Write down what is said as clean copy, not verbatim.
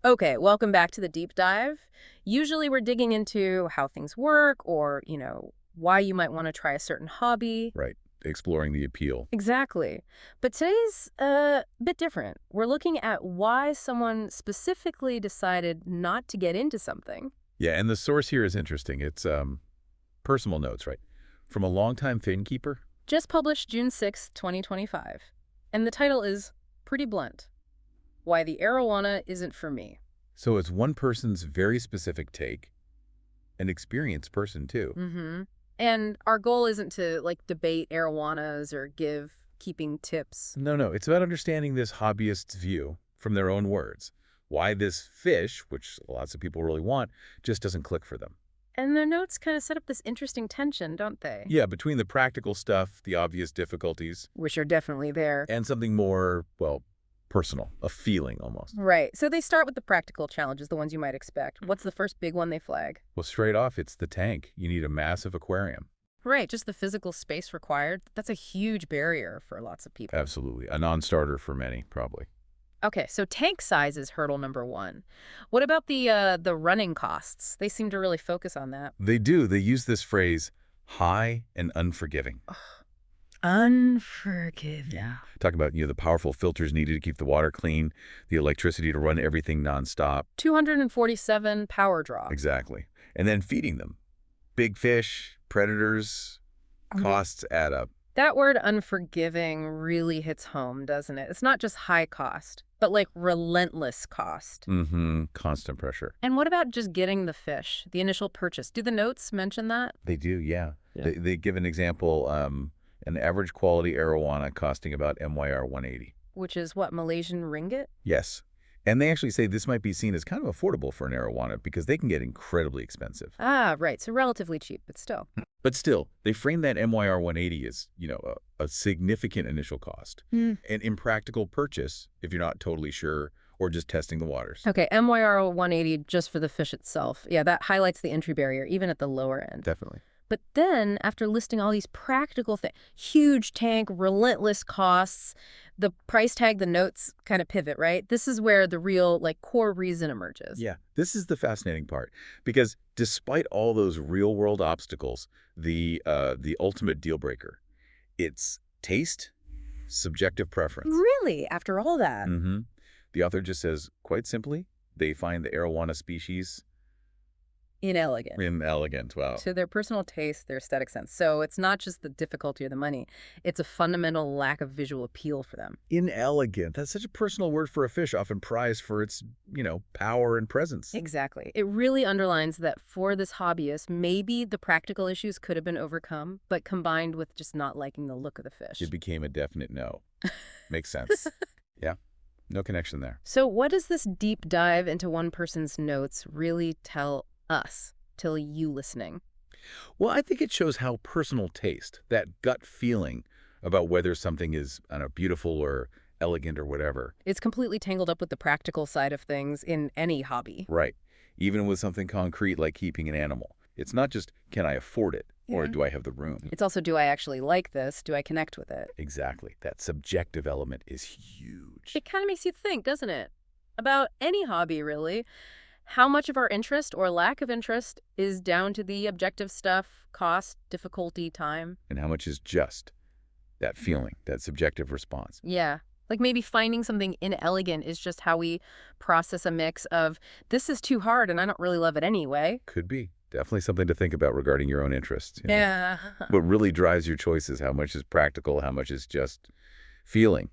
Okay, welcome back to the deep dive. Usually we're digging into how things work or, why you might want to try a certain hobby. Right. Exploring the appeal. Exactly. But today's a bit different. We're looking at why someone specifically decided not to get into something. Yeah, and the source here is interesting. It's personal notes, right? From a longtime fin keeper. Just published June 6th, 2025. And the title is pretty blunt. Why the Arowana Isn't For Me. So it's one person's very specific take, an experienced person too. Mm-hmm. And our goal isn't to, debate arowanas or give keeping tips. No, no, it's about understanding this hobbyist's view from their own words. Why this fish, which lots of people really want, just doesn't click for them. And their notes kind of set up this interesting tension, don't they? Yeah, between the practical stuff, the obvious difficulties, Which are definitely there. and something more, well, personal, a feeling almost. Right. So they start with the practical challenges, the ones you might expect. What's the first big one they flag? Well, straight off, it's the tank. You need a massive aquarium. Right, just the physical space required. That's a huge barrier for lots of people. Absolutely. A non-starter for many, probably. Okay, so tank size is hurdle number one. What about the running costs? They seem to really focus on that. They do. They use this phrase, high and unforgiving. Unforgiving. Yeah. Talk about, the powerful filters needed to keep the water clean, the electricity to run everything nonstop. 247 power draw. Exactly. And then feeding them. Big fish, predators, costs add up. That word unforgiving really hits home, doesn't it? It's not just high cost, but relentless cost. Mm-hmm. Constant pressure. And what about just getting the fish, the initial purchase? Do the notes mention that? They do, yeah. Yeah. They give an example, an average quality arowana costing about MYR 180. Which is what, Malaysian ringgit? Yes. And they actually say this might be seen as kind of affordable for an arowana because they can get incredibly expensive. Ah, right. So relatively cheap, but still. But still, they frame that MYR 180 as, a significant initial cost. Hmm. An impractical purchase if you're not totally sure or just testing the waters. Okay, MYR 180 just for the fish itself. Yeah, that highlights the entry barrier, even at the lower end. Definitely. But then, after listing all these practical things, huge tank, relentless costs, the price tag, the notes kind of pivot, right? This is where the real, core reason emerges. Yeah, this is the fascinating part because despite all those real-world obstacles, the ultimate deal breaker, it's taste, subjective preference. Really? After all that? Mm-hmm. The author just says, quite simply, they find the arowana species Inelegant. inelegant. Wow. To their personal taste, their aesthetic sense. So it's not just the difficulty or the money. It's a fundamental lack of visual appeal for them. Inelegant. That's such a personal word for a fish, often prized for its, power and presence. Exactly. It really underlines that for this hobbyist, maybe the practical issues could have been overcome, but combined with just not liking the look of the fish. It became a definite no. Makes sense. Yeah. No connection there. So what does this deep dive into one person's notes really tell us, tell you listening? Well, I think it shows how personal taste, that gut feeling about whether something is, I don't know, beautiful or elegant or whatever. It's completely tangled up with the practical side of things in any hobby. Right. Even with something concrete like keeping an animal. It's not just, can I afford it? Or Yeah. do I have the room? It's also, do I actually like this? Do I connect with it? Exactly. That subjective element is huge. It kind of makes you think, doesn't it? About any hobby, really. How much of our interest or lack of interest is down to the objective stuff, cost, difficulty, time? And how much is just that feeling, that subjective response? Yeah. Like maybe finding something inelegant is just how we process a mix of, this is too hard and I don't really love it anyway. Could be. Definitely something to think about regarding your own interests. Yeah. What really drives your choices, how much is practical, how much is just feeling.